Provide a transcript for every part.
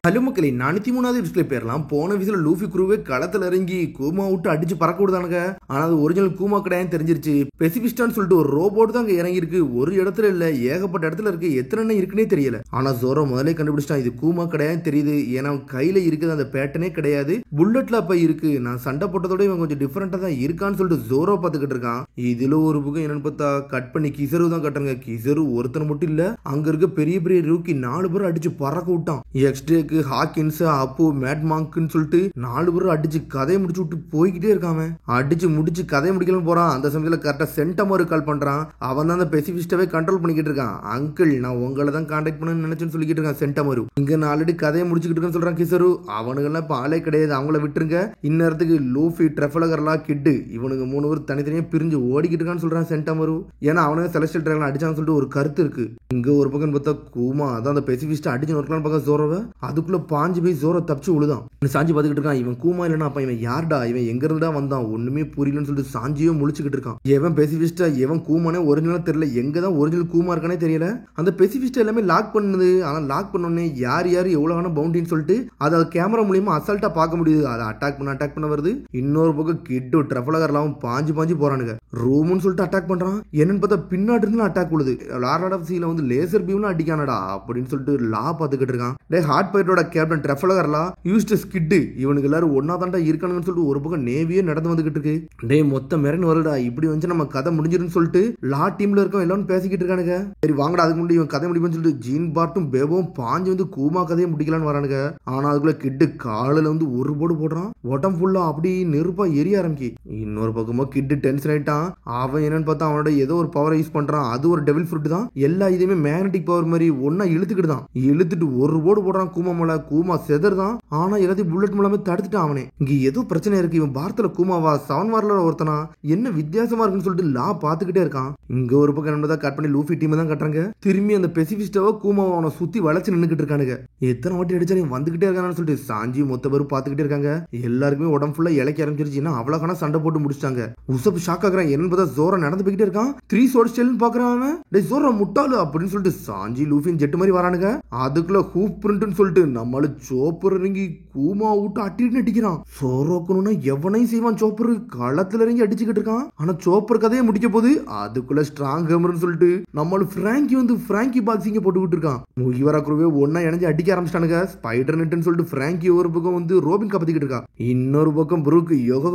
Hello மக்களே, 43வது எபிசோட்ல பேரலாம். போன எபிசோட்ல லூஃபி குரூவே களத்துல இறங்கி கூமா விட்டு அடிச்சு பறக்க விடுதானுங்க. ஆனா அது ஒரிஜினல் கூமா கிடையாது தெரிஞ்சிருச்சு. பெசிபிஸ்டான்னு சொல்லிட்டு ஒரு ரோபோட் தான் அங்க இறங்கி இருக்கு. ஒரு இடத்துல இல்ல, ஏகப்பட்ட இடத்துல இருக்கு. எத்தனை இருக்குன்னே தெரியல. ஆனா ஜோரோ முதலே கண்டுபிடிச்சிட்டான் இது கூமா கிடையாது தெரியுது. ஏன்னா கையில இருக்குது அந்த பேட்டனே கிடையாது. புல்லட்ல அப்ப இருக்கு. நான் சண்டை போட்டதோட இவன் கொஞ்சம் டிஃபரெண்டா தான் இருக்கான்னு சொல்லிட்டு ஜோரோ பாத்துக்கிட்டு இருக்கான். இதுல ஒரு புகம் என்னன்னு பார்த்தா கட் பண்ணி கிசரு தான் கட்டுறாங்க. கிசரு ஒருத்தர் மட்டும் இல்ல, அங்க இருக்க பெரிய பெரிய ரூக்கி 4 பேரும் அடிச்சு பறக்க விட்டான். எக்ஸ்ட்ரேக்கு ஹாக்கின்ஸ் அப்பு மேட் மாங்க்னு சொல்லிட்டு 4 பேரும் அடிச்சு கதையை முடிச்சு விட்டு போய்கிட்டே இருக்காம. அடிச்சு முடிச்சு கதையை முடிக்கலன்னு போறான். அந்த சமயத்துல கரெக்டா சென்டமோரு கால் பண்றான். அவன் தான் அந்த பெசிபிஸ்டாவே கண்ட்ரோல் பண்ணிக்கிட்டு இருக்கான். அங்கிள், நான் உங்களை தான் கான்டாக்ட் பண்ண நினைச்சேன்னு சொல்லிக்கிட்டு இருக்கான் சென்டமோரு. இங்க நான் ஆல்ரெடி கதையை முடிச்சுக்கிட்டு இருக்கேன்னு சொல்றான் கிசரு. அவனுங்கெல்லாம் இப்ப ஆளே கிடையாது, அவங்கள விட்டுருங்க. இந்நேரத்துக்கு லூஃபி ட்ரெஃபலகர்லாம் கிட்டு இவனுக்கு 3 பேர் தனித்தனியா பிரிஞ்சு ஓடிக்கிட்டு இருக்கான்னு சொல்றான் சென்டமோரு. ஏன்னா அவனுக்கு செலஸ்டியல் டிராகன் அடிச்சான்னு சொல்லிட்டு ஒரு கருத்து இருக்கு. இங்க ஒரு பக்கம் பார்த்தா கூமா அதான் அந்த பெசிபிஸ்டா அடிச்சு நொறுக்கலான்னு பார்க்க ஜோரோவை. அதுக்குள்ள பாஞ்சு போய் ஜோரோ தப்பிச்சு விழுதான். சாஞ்சி பார்த்துக்கிட்டு இருக்கான். இவன் கூமா இல்லைன்னா அப்ப இவன் யார்டா, இவன் எங்க இருந்துடா வந்தான், ஒண்ணுமே புரியலன்னு சொல்லிட்டு சாஞ்சியும் முழிச்சுக்கிட்டு இருக்கான். எவன் பெசிபிஸ்டா எவன் கூமானே ஒரிஜினலா தெரியல. எங்கதான் ஒரிஜினல் கூமா இருக்கானே தெரியல. அந்த பெசிபிஸ்டா எல்லாமே லாக் பண்ணுது. ஆனா லாக் பண்ணோடனே யார் யார் எவ்வளவு பவுண்டின்னு சொல்லிட்டு அதை கேமரா மூலியமா அசால்ட்டா பார்க்க முடியுது. அதை அட்டாக் பண்ண வருது. இன்னொரு பக்கம் கிட்டு ட்ரெஃபலகர்லாம் பாஞ்சு போறானுங்க. ரூம்னு சொல்லிட்டு அட்டாக் பண்றான். என்னன்னு பார்த்தா பின்னாடி இருந்து அட்டாக் உழுது. லார்ட் ஆஃப் சீல வந்து லேசர் பீம்ல அடிக்கானடா அப்படின்னு சொல்லிட்டு லா பாத்துக்கிட்டு இருக்கான். டே ஹார்ட் பைட்டோட கேப்டன் ட்ரெஃபலகர்லாம் யூஸ்டஸ் கிட்டு இவனுக்கு எல்லாரும் ஒன்னா தாண்டா இருக்கானுன்னு சொல்லிட்டு ஒரு பக்கம் நேவியே நடந்து வந்துகிட்டு இருக்கு. டே மொத்த மெரன் வருடா, இப்படி வந்து நம்ம கதை முடிஞ்சிருன்னு சொல்லிட்டு லா டீம்ல இருக்கோம் எல்லாரும் பேசிக்கிட்டு இருக்கானுங்க. சரி வாங்கடா, அதுக்கு முன்னாடி இவன் கதை முடிப்புன்னு சொல்லிட்டு ஜீன் பார்ட்டும் பேபவும் பாஞ்சு வந்து கூமா கதையை முடிக்கலான்னு வரானுங்க. ஆனா அதுக்குள்ள கிட்டு காலில வந்து ஒரு போடு போடுறான். உடம்பு ஃபுல்லா அப்படி நெருப்பா எரிய ஆரம்பிக்கி. இன்னொரு பக்கமா கிட்டு டென்ஷன் ஆயிட்டான். அவன் என்னன்னு பார்த்தா அவனோட ஏதோ ஒரு பவரை யூஸ் பண்றான். அது ஒரு டெவில் ஃப்ரூட் தான். எல்லா இதுமே மேக்னெட்டிக் பவர் மாதிரி ஒன்னா இழுத்துக்கிட்டு தான். இழுத்துட்டு ஒரு போடு போடுறான் கூமா மேல. கூமா செதர் தான். ஆனா எல்லாத்தையும் புல்லட் மூலமே தடுத்துட்டான் அவனே. இங்க ஏதோ பிரச்சனை இருக்கு. இவன் பாரத்துல கூமாவா செவன் வார்ல ஒருத்தனா என்ன வித்தியாசமா இருக்குன்னு சொல்லிட்டு லா பாத்துக்கிட்டே இருக்கான். இங்க ஒரு பக்கம் என்னதான் கட் பண்ணி லூஃபி டீம் தான் கட்டுறாங்க. திரும்பி அந்த பெசிபிஸ்டாவோ கூமாவை அவனை சுத்தி வளைச்சு நின்னுக்கிட்டு இருக்கானுங்க. எத்தனை வாட்டி அடிச்சாலும் வந்துகிட்டே இருக்கானு சொல்லிட்டு சாஞ்சி மொத்த பேரும் பாத்துக்கிட்டே இருக்காங்க. எல்லாருக்குமே உடம்பு ஃபுல்லா இலக்க ஆரம்பிச்சிருச்சுன்னா அவ்வளவுக்கான சண்டை போட்டு முடிச்சிட்டாங்க. உசப் ஷாக் ஆகுறான். என்னன்னு பார்த்தா ஜோரா நடந்து போய்கிட்டே இருக்கான். 3 சோர்ட் ஸ்டைல்னு பாக்குறான் அவன். டேய் ஜோரா முட்டாளு அப்படின்னு சொல்லிட்டு சாஞ்சி லூஃபின் ஜெட் மாதிரி வரானுங்க. அதுக்குள்ள ஹூப் பிரிண்ட்னு சொல்லிட்டு நம்மள சோப்பர் இறங்கி கூமா விட்டு அட்டிட்டு அடிக்கிறான். சோரோக்கணும்னா எவனையும் செய்வான். சோப்பர் களத்துல இறங்கி அடிச்சுக்கிட்டு இருக்கான். ஆனா சோப்பர் கதையை முடிக்க போது அதுக்குள்ள ஸ்ட்ராங் ஹேமர்னு சொல்லிட்டு நம்மள பிராங்கி வந்து பிராங்கி பாக்ஸிங்க போட்டுக்கிட்டு இருக்கான். முகிவரா குருவே ஒன்னா இணைஞ்சு அடிக்க ஆரம்பிச்சிட்டானுங்க. ஸ்பைடர் நெட்னு சொல்லிட்டு பிராங்கி ஒரு பக்கம் வந்து ரோபின் கப்பத்திக்கிட்டு இருக்கான். இன்னொரு பக்கம் புரூக் யோகோ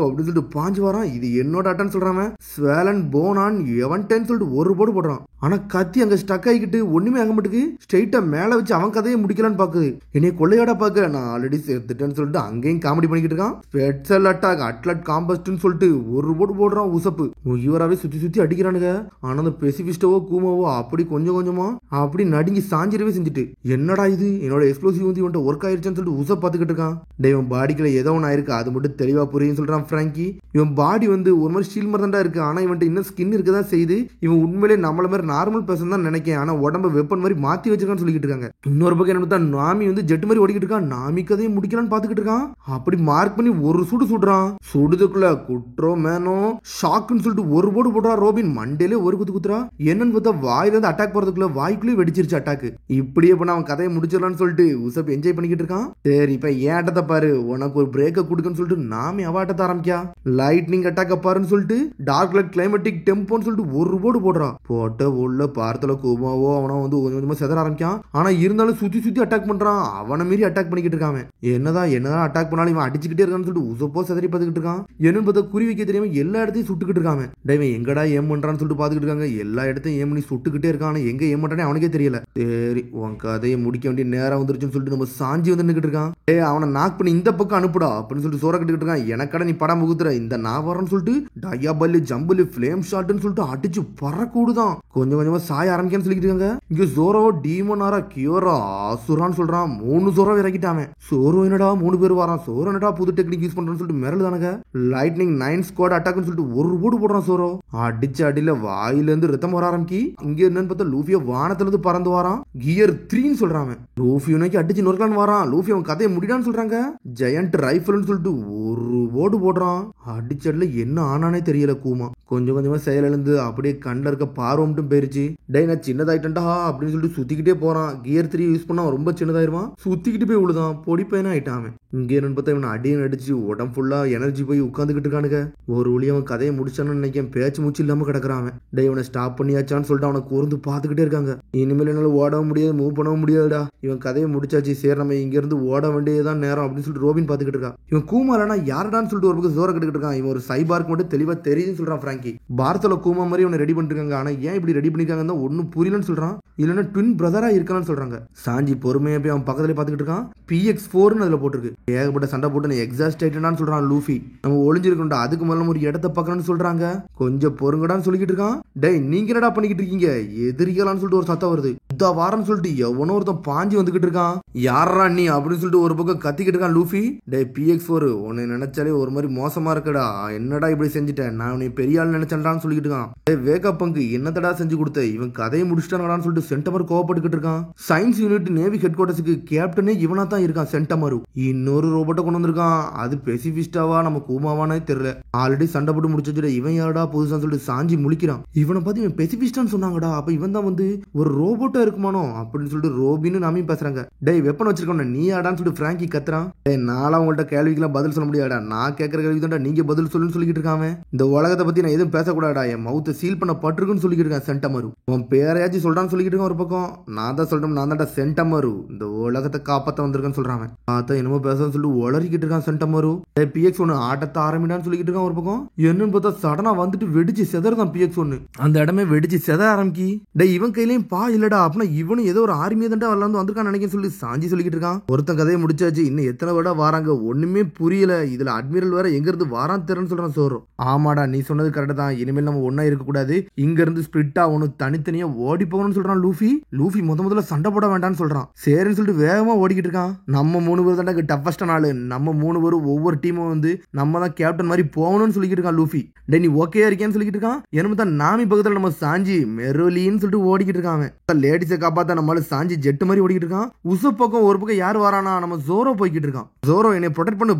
அப்படின்னு சொல்லிட்டு பாஞ்சு வரான். இது என்னோட அட்டான்னு சொல்றான். ஸ்வேலன் போனான் எவன்டேன்னு சொல்லிட்டு ஒரு போடு போடுறான். ஆனா கத்தி அங்க ஸ்டக் ஆகிக்கிட்டு ஒண்ணுமே ஆக மாட்டுக்கு. ஸ்ட்ரைட்டா மேல வச்சு அவன் கதையை முடிக்கலான்னு பாக்குது. என்னைய கொள்ளையாடா பாக்க நான் ஆல்ரெடி சேர்த்துட்டேன்னு சொல்லிட்டு அங்கேயும் காமெடி பண்ணிக்கிட்டு இருக்கான். ஸ்பெஷல் அட்டாக் அட்லட் காம்பஸ்ட்னு சொல்லிட்டு ஒரு போடு போடுறான். உசப்பு முகிவராவே சுத்தி அடிக்கிறானுங்க. ஆனா அந்த பெசிபிஸ்டவோ கூமாவோ அப்படி கொஞ்சம் கொஞ்சமா அப்படி நடுங்கி சாஞ்சிரவே செஞ்சுட்டு என்னடா இது என்னோட எக்ஸ்ப்ளோசிவ் வந்து இவன் ஒர்க் ஆயிருச்சுன்னு சொல்லிட்டு உசப் பாத்துக்கிட்டு இருக்கான். இவன் பாடிக்குள்ள ஏதோ ஒன்று ஆயிருக்கு, அது மட்டும் தெளிவா புரியும் சொல்றான் பிராங்கி. இவன் பாடி வந்து ஒரு மாதிரி ஸ்டீல் மாதிரி தான் இருக்கு. ஆனா இவன் இன்னும் ஸ்கின் இருக்கதான் செய்யுது. இவன் உண்மையிலே நம்மள மாதிரி நார்மல் பர்சன் தான் நினைக்கிறேன். ஆனா உடம்பு வெப்பன் மாதிரி மாத்தி வச்சிருக்கான்னு சொல்லிட்டு இருக்காங்க. இன்னொரு பக்கம் என்ன பார்த்தா நாமி வந்து ஜெட் மாதிரி ஓடிக்கிட்டு இருக்கான். நாமி கதையை முடிக்கலான்னு பாத்துக்கிட்டு இருக்கான். அப்படி மார்க் பண்ணி ஒரு சுடுறான். சுடுதுக்குள்ள குட்ரோ மேனோ ஷாக்குன்னு சொல்லிட்டு ஒரு போடு போடுறா. ரோபின் மண்டேலே ஒரு குத்துறா. என்னன்னு பார்த்தா வாயில இருந்து அட்டாக் போறதுக்குள்ள வாய்க்குள்ளே வெடிச்சிருச்சு அட்டாக். இப்படியே பண்ண அவன் கதையை முடிச்சிடலான்னு சொல்லிட்டு உசப் என்ஜாய் பண்ணிக்கிட்டு இருக்கான். சரி இப்ப ஏன் ஆட்டத்தை பாரு, உனக்கு ஒரு பிரேக்க கொடுக்குன்னு சொல்லிட்டு நாமி அவ ஆட்டத்தை ஆரம்பிக்கா. லைட்னிங் அட்டாக் பாருன்னு சொல்லிட்டு டார்க் லைட் கிளைமேட்டிக் டெம்போன்னு சொல்லிட்டு ஒரு போடு போடுறா. போட்ட உள்ள பார்த்தல கூமாவோ அவனா வந்து கொஞ்சம் கொஞ்சமா செதற ஆரம்பிக்கான். ஆனா இருந்தாலும் சுத்தி அட்டாக் பண்றான். அவனை மீறி அட்டாக் பண்ணிக்கிட்டு இருக்கான். என்னதான் அட்டாக் பண்ணாலும் இவன் அடிச்சுக்கிட்டே இருக்கான்னு சொல்லிட்டு உசப்போ செதறி பார்த்துக்கிட்டு இருக்கான். என்னன்னு பார்த்தா குறி வைக்க தெரியாம எல்லா இடத்தையும் சுட்டுக்கிட்டு இருக்கான். இவன் எங்கடா ஏம் பண்றான்னு சொல்லிட்டு பாத்துக்கிட்டு இருக்காங்க. எல்லா இடத்தையும் ஏம் பண்ணி சுட்டுக்கிட்டே இருக்கான். எங்க ஏம் பண்றானே அவனுக்கே தெரியல. சரி உன் கதையை முடிக்க வேண்டிய நேரம் வந்துருச்சுன்னு சொல்லிட்டு நம்ம சாஞ்சி வந்து நின்னுக்கிட்டு இருக்கான். அவனை நாக் பண்ணி இந்த பக்கம் அனுப்புடா அப்படின்னு சொல்லிட்டு சோற கட்டுக்கிட்டு இருக்கான். எனக்கட நீ படம் முகுத்துற இந்த நான் வரேன்னு சொல்லிட்டு டயாபல்லு ஜம்புலு ஃபிளேம் ஷாட்னு சொல்லிட்டு அடிச்சு பறக்கூடுதான். கொஞ்சம் கொஞ்சமா சாய ஆரம்பிக்கான்னு சொல்லிட்டு இருக்காங்க. இங்க ஜோரோ டீமனாரா கியோரா ஆசுரான்னு சொல்றான். 3 ஜோரோ இறக்கிட்டான். சோரோ என்னடா 3 பேர் வரான். சோரோ என்னடா புது டெக்னிக் யூஸ் பண்றான்னு சொல்லிட்டு மிரல் தானங்க. லைட்னிங் 9 ஸ்குவாட் அட்டாக்னு சொல்லிட்டு ஒரு போடு போடுறான். சோரோ அடிச்ச அடியில வாயில இருந்து ரத்தம் வர ஆரம்பிக்கி. இங்க என்னன்னு பார்த்தா லூஃபியா வானத்துல இருந்து பறந்து வரான். கியர் 3ன்னு சொல்றான். லூஃபி உனக்கு அடிச்சு நொறுக்கலான்னு வரான். லூஃபி அவன் கதையை முடிடான்னு சொல்றாங்க. ஜெயண்ட் ரைஃபிள்னு சொல்லிட்டு ஒரு போடு போடுறான். அடிச்சடில என்ன ஆனானே தெரியல கூமா. கொஞ்சம் கொஞ்சமா செயலிழந்து அப்படியே கண்ணில் இருக்க பார்வை மட்டும் போயிருச்சு. டே நான் சின்னதாயிட்டா அப்படின்னு சொல்லிட்டு சுத்திக்கிட்டே போறான். கியர் 3 யூஸ் பண்ணா ரொம்ப சின்னதா சின்னதாயிருவான், சுத்திக்கிட்டு போய் விழுதான், பொடி பையனா ஆயிட்டான். இங்கே என்னன்னு பார்த்தா இவனை அடியும் அடிச்சு உடம்பு ஃபுல்லா எனர்ஜி போய் உட்காந்துக்கிட்டு இருக்கானுங்க. ஒரு வழி அவன் கதையை முடிச்சான்னு நினைக்கிறேன், பேச்சு மூச்சு இல்லாம கிடக்குறான். டே இவனை ஸ்டாப் பண்ணியாச்சான்னு சொல்லிட்டு அவனை கூர்ந்து பார்த்துக்கிட்டே இருக்காங்க. இனிமேல் என்னால ஓடவும் முடியாது, மூவ் பண்ணவும் முடியாதுடா, இவன் கதையை முடிச்சாச்சு, சரி நம்ம இங்க இருந்து ஓட வேண்டியதான் நேரம் அப்படின்னு சொல்லிட்டு ரோபின் பார்த்துக்கிட்டு இருக்கான். இவன் கூமாரானா யாரடான்னு சொல்லிட்டு ஒரு பக்கம் ஜோர கட்டுக்கிட்டு இருக்கான். இவன் ஒரு சைபார்க்கு மட்டும் தெளிவா தெரியுதுன்னு சொல்றான் பிராங்கி. பாரத்துல கூமா மாதிரி இவனை ரெடி பண்ணிட்டு இருக்காங்க. ஆனா ஏன் இப்படி ரெடி பண்ணிருக்காங்க ஒன்னும் புரியலன்னு சொல்றான். இல்லன்னா ட்வின் பிரதரா இருக்கான்னு சொல்றாங்க. சாஞ்சி பொறுமையா போய் அவன் பக்கத்துல பாத்துக்கிட்டு இருக்கான். PX4 அதுல போட்டிருக்கு. ஏகப்பட்ட சண்டை போட்டு எக்ஸாஸ்ட் ஆயிட்டான்னு சொல்றான் லூஃபி. நம்ம ஒளிஞ்சிருக்கோம்டா, அதுக்கு முதல்ல ஒரு இடத்த பார்க்கணும்னு சொல்றாங்க. கொஞ்சம் பொறுங்கடான்னு சொல்லிக்கிட்டு இருக்கான். டேய் நீங்க என்னடா பண்ணிக்கிட்டு இருக்கீங்க, எதிரிகளான்னு சொல்லிட்டு ஒரு சத்தம் வருது. இந்த வாரம்னு சொல்லிட்டு எவனோ ஒருத்தன் பாஞ்சி வந்துகிட்டு இருக்கான். யாரா நீ அப்படின்னு சொல்லிட்டு ஒரு பக்கம் கத்திக்கிட்டு இருக்கான் லூஃபி. டேய் PX4 உன்னை நினைச்சாலே ஒரு மாதிரி மோசமா இருக்கடா, என்னடா இப்படி செஞ்சுட்டேன், நான் உன்னை பெரிய ஆள் நினைச்சேன்டான்னு சொல்லிக்கிட்டு இருக்கான். டேய் வேகப் பங்கு என்னத்தடா செஞ்சு கொடுத்த, இவன் கதையை முடிச்சிட்டாங்கடான்னு சொல்லிட்டு சென்டமர் கோவப்பட்டுக்கிட்டு இருக்கான். சயின்ஸ் யூனிட் நேவி ஹெட் குவார்டர்ஸுக்கு கேப்டனே இவனா தான் இருக்கான் சென்டமரு. இன்னொரு ரோபோட்டை கொண்டு வந்திருக்கான். அது பெசிபிஸ்டாவா நம்ம கூமாவானே தெரியல. ஆல்ரெடி சண்டை போட்டு முடிச்சிட்டு இவன் யாரடா புதுசா சொல்லிட்டு சாஞ்சி முழிக்கிறான். இவனை பார்த்து இவன் பெசிபிஸ்டான்னு சொன்னாங்கடா, அப்ப இவன் தான் வந்து ஒரு ரோபோட்டா இருக்குமானோ அப்படின்னு சொல்லிட்டு ரோபின்னு நாமே பேசுறாங்க. டேய் வெப்பன் வச்சிருக்கோம் நீ ஆடான்னு சொல்லிட்டு பிராங்கி கத்துறான். டேய் நாளா உங்கள்ட்ட கேள்விக்கெல்லாம் பதில் சொல்ல முடியாடா, நான் கேட்கற கேள்வி தான்டா நீங்க பதில் சொல்லுன்னு சொல்லிக்கிட்டு இருக்காம. இந்த உலகத்தை பத்தி நான் எதுவும் பேசக்கூடாடா, என் மவுத்தை சீல் பண்ண பட்டிருக்குன்னு சொல்லிக்கிட்டு இருக்கான் சென்டமரு. உன் பேரையாச்சும் சொல்றான்னு சொல்லிக்கிட்டு இருக்கான். ஒரு பக்கம் நான் தான் சொல்றேன், நான் தான்டா சென்டமரு, இந்த உலகத்தை காப்பாத்த வந்திருக்கேன்னு சொல்றான். பார்த்தா என்னமோ பேசன்னு சொல்லிட்டு உளறிக்கிட்டு இருக்கான் சென்டமரு. PX1 ஆட்டத்தை ஆரம்பிடான்னு சொல்லிக்கிட்டு இருக்கான். ஒரு பக்கம் என்னன்னு பார்த்தா சடனா வந்துட்டு வெடிச்சு செதறதான் PX1. அந்த இடமே வெடிச்சு செத ஆரம்பிக்கி. டேய் இவன் கையிலயும் பா இல்லடா, அப்படின்னா இவனும் ஏதோ ஒரு ஆர்மியை தான் வரலான்னு வந்திருக்கான்னு நினைக்கிறேன் சொல்லி சாஞ்சி சொல்லிக்கிட்டு இருக்கான். ஒருத்தன் கதையை முடிச்சாச்சு, இன்னும் எத்தனை விட வாராங்க ஒண்ணுமே புரியல, இதுல அட்மிரல் வேற எங்க இருந்து வாரான்னு தெரியன்னு சொல்றான் சோரோ. ஆமாடா நீ சொன்னது கரெக்ட் தான், இனிமேல் நம்ம ஒன்னா இருக்க கூடாது, இங்க இருந்து ஸ்பிரிட் ஆகணும், தனித்தனியா ஓடி போகணும்னு சொல்றான் லூஃபி. லூஃபி முதல்ல சண்டை போட வேண்டாம்னு சொல்றான். சரின்னு சொல்லிட்டு வேகமா ஓடிக்கிட்டு இருக்கான். நம்ம 3 பேர் தான் டஃபஸ்டான ஆளு, நம்ம 3 பேரும் ஒவ்வொரு டீமும் வந்து நம்ம தான் கேப்டன் மாதிரி போகணும்னு சொல்லிக்கிட்டு இருக்கான் லூஃபி. டே நீ ஓகே இருக்கேன்னு சொல்லிக்கிட்டு இருக்கான். என்ன தான் நாமி பக்கத்துல நம்ம சாஞ்சி மெரோலின்னு சொல்லிட்டு ஓடிக்கிட்டு இருக்காங்க. லேடிஸை காப்பாத்த நம்மளால சாஞ்சி ஜெட் மாதிரி ஓடிக்கிட்டு இருக்கான். உசப் பக்கம் ஒரு பக்கம் யார் வரானா, நம்ம ஜோரோ போய்கிட்டு இருக்கான். ஜோரோ என்னை ப்ரொடெக்ட் பண்ணு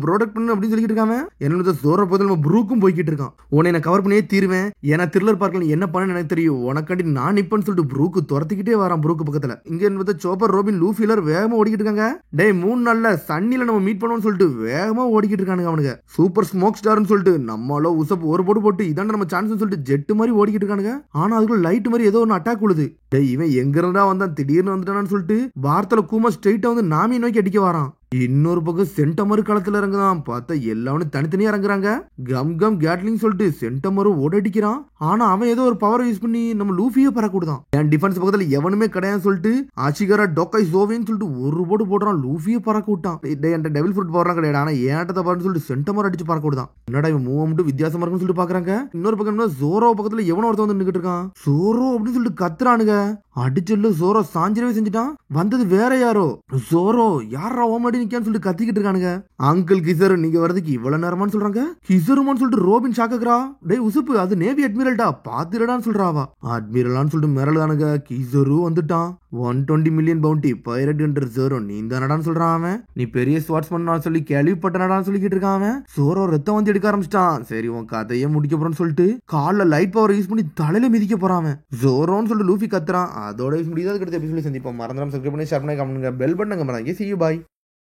அப்படின்னு சொல்லிக்கிட்டு இருக்காங்க. என்ன ஜோரோ பக்கத்துல நம்ம ப்ரூக்கும் போய்கிட்டு இருக்கான். உன்னை நான் கவர் பண்ணியே தீருவேன், ஏன்னா த்ரில்லர் பார்க்கல என்ன பண்ணு எனக்கு தெரியும், உனக்காண்டி நான் நிப்பன்னு சொல்லிட்டு ப்ரூக்கு துரத்திக்கிட்டே வரான். ப்ரூக்கு பக்கத்துல இங்க என்ன சோப்பர் ரோபின் லூஃபிலர் வேகமா ஓடிக்கிட்டு இருக்காங்க. டே 3 நாள்ல சன்னில நம்ம மீட் பண்ணுவோம்னு சொல்லிட்டு வேகமா ஓடிக்கிட்டு இருக்கானுங்க அவனுங்க. சூப்பர் ஸ்மோக் ஸ்டார்னு சொல்லிட்டு நம்மளோ உசப் ஒரு போட்டு இதாண்ட நம்ம சான்ஸ் சொல்லிட்டு ஜெட் மாதிரி ஓடிக்கிட்டு இருக்கானுங்க. ஆனா அதுக்குள்ள லைட் மாதிரி ஏதோ ஒன்னு அட்டாக் உழுது. டேய் இவன் எங்க இருந்தா வந்தான், திடீர்னு வந்துட்டான்னு சொல்லிட்டு வார்த்தையில கூமா ஸ்ட்ரெயிட்டா வந்து நாமி நோக்கி அடிக்க வரான். இன்னொரு பக்கம் சென்டமரு களத்துல இறங்குதான். பார்த்தா எல்லாரும் தனித்தனியா இறங்குறாங்க. கம் கேட்லிங் சொல்லிட்டு சென்டமரு ஓடடிக்கிறான். ஆனா அவன் ஏதோ ஒரு பவர் யூஸ் பண்ணி நம்ம லூஃபியே பறக்கூடான். என் டிஃபென்ஸ் பக்கத்துல எவனுமே கிடையாது சொல்லிட்டு ஆஷிகரா டோக்காய் சோவேன்னு சொல்லிட்டு ஒரு போடுறான். லூஃபியே பறக்க விட்டான். என் டெவில் ஃப்ரூட் பவர்லாம் கிடையாது, ஆனா ஏட்டத்தை பாருன்னு சொல்லிட்டு சென்டமர் அடிச்சு பறக்க விடுதான். என்னடா இவன் மூவ்மெண்ட் வித்தியாசமா இருக்குன்னு சொல்லிட்டு பாக்குறாங்க. இன்னொரு பக்கம் ஜோரோ பக்கத்துல எவனோ ஒருத்தன் வந்து நின்னுட்டு இருக்கான். ஜோரோ அப்படின்னு சொல்லிட்டு கத்துறானுங்க. அடிச்சல்லு ஜோரோ சாஞ்சிரவே செஞ்சுட்டான். வந்தது வேற யாரோ. ஜோரோ யாரா ஓமாடி நிக்கான்னு சொல்லிட்டு கத்திக்கிட்டு இருக்கானுங்க. அங்கிள் கிசரு நீங்க வரதுக்கு இவ்வளவு நேரமான்னு சொல்றாங்க. கிசருமான்னு சொல்லிட்டு ரோபின் ஷாக்குறா. டேய் உசுப்பு அது நேவி அட்மிரல்டா, பாத்துடடான்னு சொல்றாவா. அட்மிரலான்னு சொல்லிட்டு மிரளுதானுங்க. கிசரு வந்துட்டான். 120 மில்லியன் பவுண்டி பைரட் என்ற ஜோரோ நீ தானடான்னு சொல்றான் அவன். நீ பெரிய ஸ்வாட்ஸ்மன் சொல்லி கேள்விப்பட்டனடான்னு சொல்லிக்கிட்டு இருக்கான் அவன். ஜோரோ ரத்தம் வந்து எடுக்க ஆரம்பிச்சிட்டான். சரி உன் கதையை முடிக்க போறோம்னு சொல்லிட்டு கால்ல லைட் பவர் யூஸ் பண்ணி தலையில மிதிக்க போறான் அவன். ஜோரோன்னு சொல்லிட்டு லூஃபி கத்துறான். அதோட முடியாது. அடுத்த எபிசோட்ல சந்திப்போம். மறந்துடாம சப்ஸ்கிரைப் பண்ணி ஷேர் பண்ணி கமெண்ட் பண்ணுங்க. பெல் பட்டனை கமெண்ட் பண்ணுங்க. See you bye.